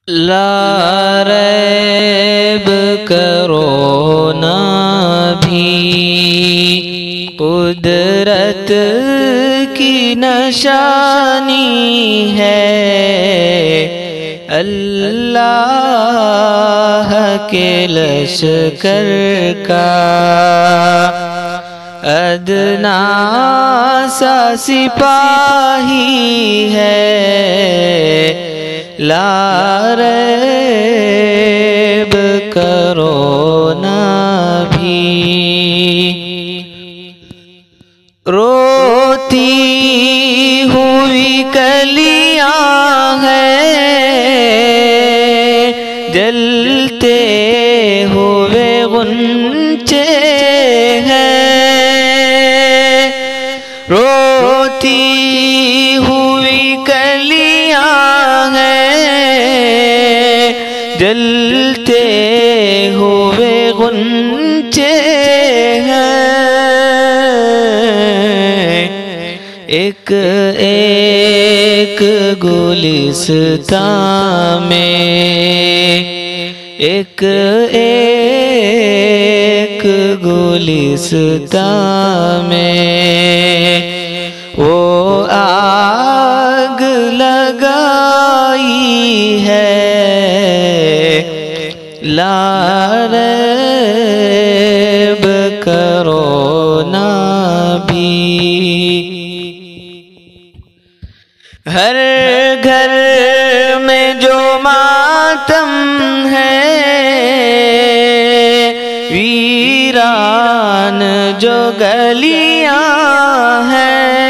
ला रैब corona भी कुदरत की निशानी है। अल्लाह के लश्कर का अदना सा सिपाही है। ला रैब करोना भी रोती हुई कलियां हैं, जलते हुए गुंचे हैं। रोती हुई कलियां हैं, जलते हुए गुंचे हैं। एक एक गुलिस्तां में, एक एक गुलिस्तां में वो आग लगाई है। ला रैब करोना भी हर घर में जो मातम है, वीरान जो गलियां हैं।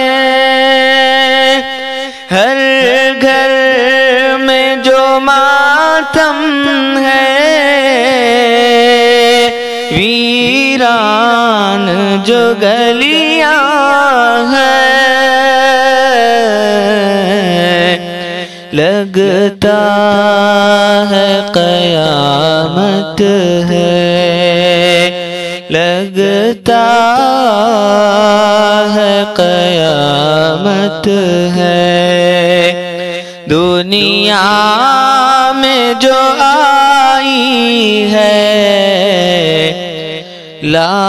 हर घर में जो मातम है, वीरान जो गलियां हैं। लगता है क़यामत है, लगता है क़यामत है। दुनिया में जो आई है, ला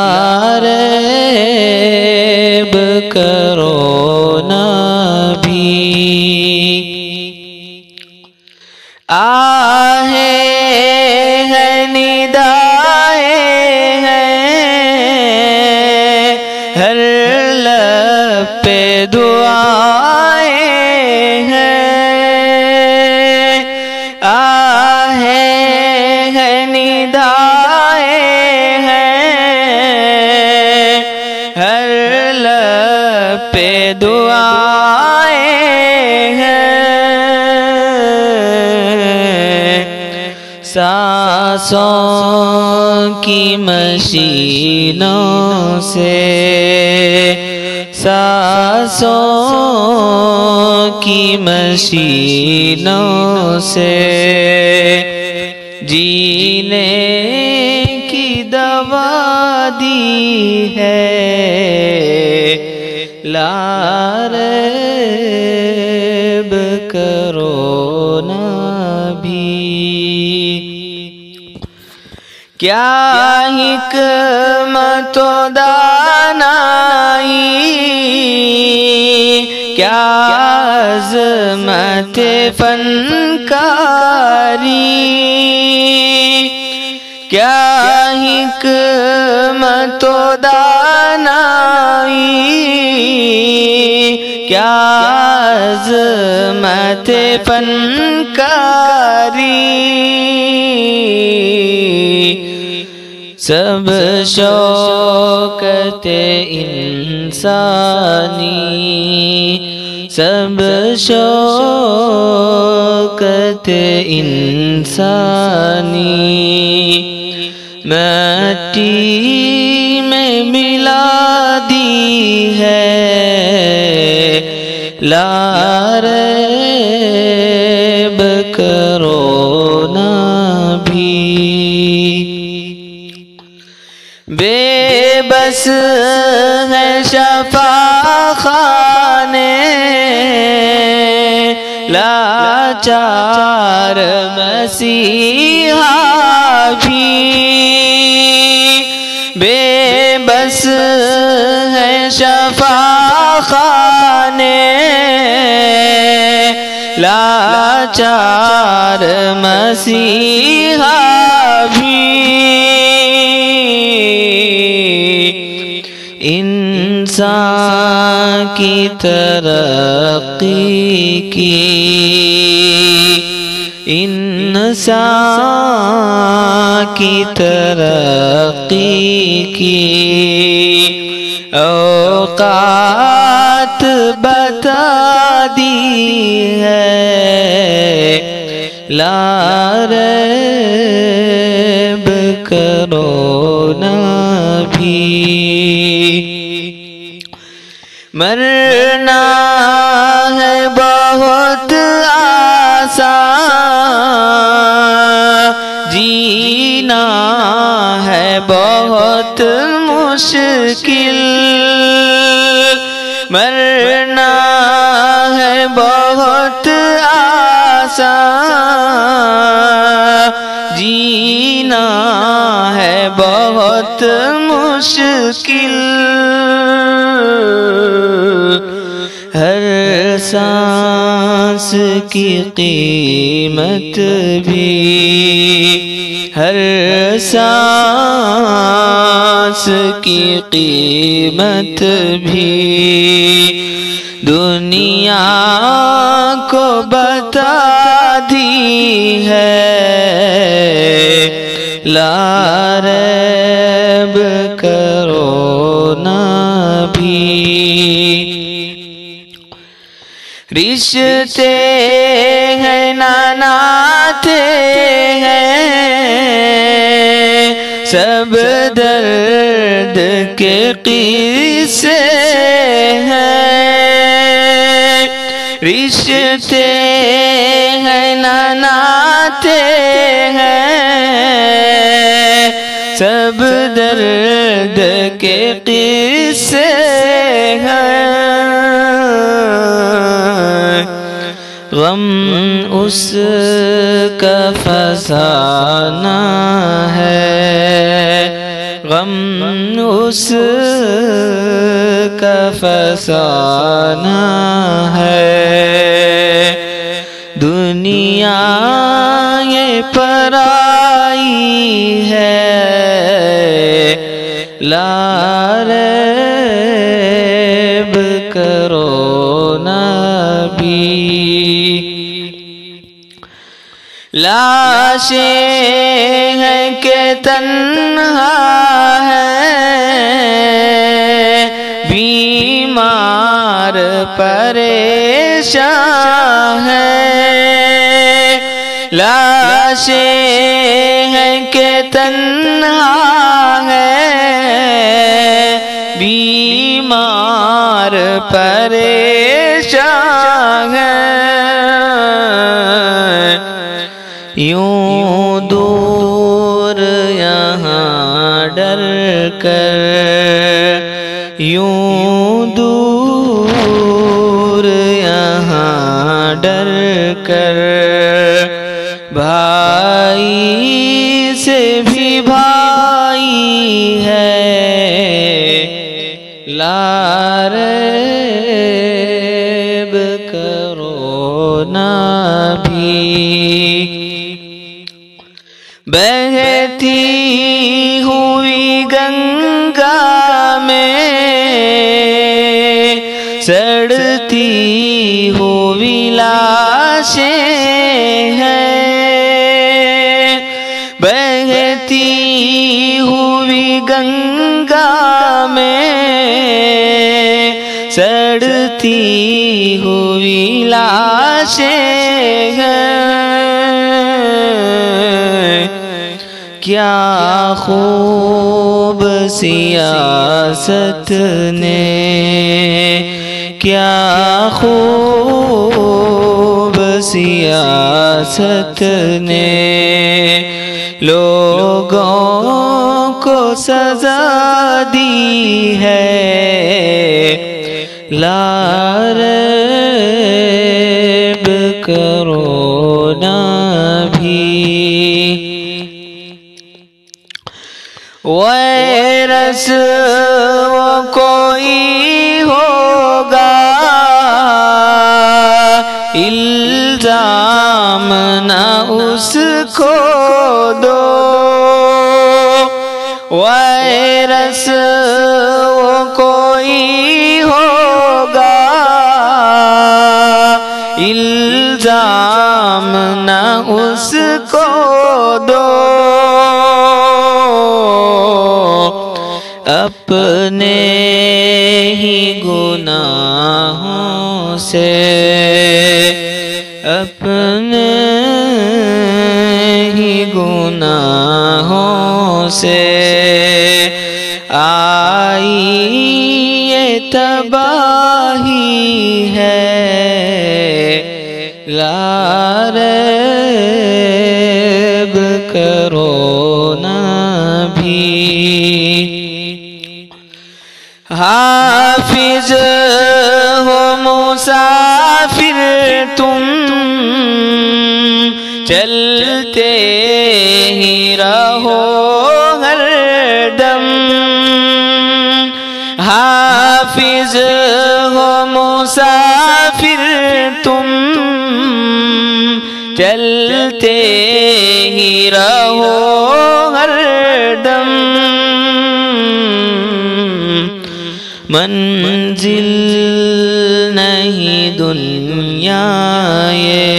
रैब करोना भी। आहे है निदाए हैं, हर लब पे दुआएं हैं। आहे है निदाए हैं, हर लब पे दुआएं हैं। सांसों की मशीनों से, सांसों की मशीनों से जीने की दवा दी है। ला रैब करोना भी। क्या हिकमतो दानाई, क्या अज़मत फनकारी, क्या हिकमतो दानाई, क्या अज़मत फनकारी। सब शौकत इंसानी, सब शौकत इंसानी मिट्टी में मिला दी है। ला रैब करोना भी। बेबस है शफा खाने, लाचार मसीहा भी बेबस है शफाखाने, लाचार मसीहा भी इंसान की तरक्की की, इंसान की तरक्की की औकात बता दी है, ला रैब करोना भी। मरना है बहुत आसान, जीना है बहुत मुश्किल, मरना है बहुत आसान, जीना है बहुत मुश्किल। हर सांस की कीमत भी, हर सांस की कीमत भी दुनिया को बता दी है, ला रैब करोना भी। रिश्ते हैं नाते हैं, सब दर्द के किस्से हैं, रिश्ते हैं नाते हैं, सब दर्द के किस्से हैं। गम उसका फसाना है, गम उसका फसाना है, दुनिया ये पराई है, ला रैब करोना भी। लाशें हैं के तन्हा है, बीमार परेशान है, लाशें हैं के तन्हा है, बीमार परेशान है। यूं दूर यहाँ डर कर, यूं दूर यहाँ डर कर, भाई से भी भाई है, ला रैब करोना भी। बहती हुई गंगा में सड़ती हुई लाशें हैं, बहती हुई गंगा में सड़ती हुई लाशें हैं। क्या खूब सियासत ने, क्या खूब सियासत ने लोगों को सजा दी है, ला रैब करोना भी। वायरस वो कोई होगा, इल्जाम ना उसको दो। वायरस वो कोई होगा, इल्जाम ना उसको दो। अपने ही गुनाहों से, अपने ही गुनाहों से आई ये तबाही है। लारैब करोना भी। हाफिज हो मुसाफिर तुम, चलते ही रहो हरदम। हाफिज हो मुसाफिर तुम, चलते ही रहो हरदम। मंजिल नहीं दुनिया ये,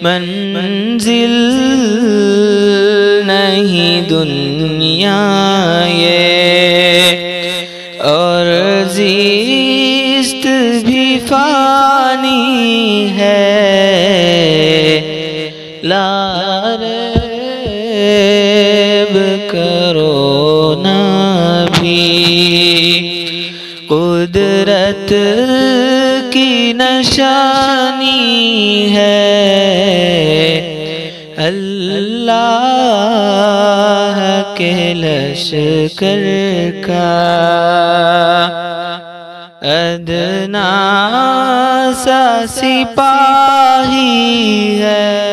मंजिल नहीं दुनिया ये, और ज़िस्त भी फानी है। लारैब करोना भी कुदरत की निशानी है। अल्लाह के लश्कर का अदना सा सिपाही है।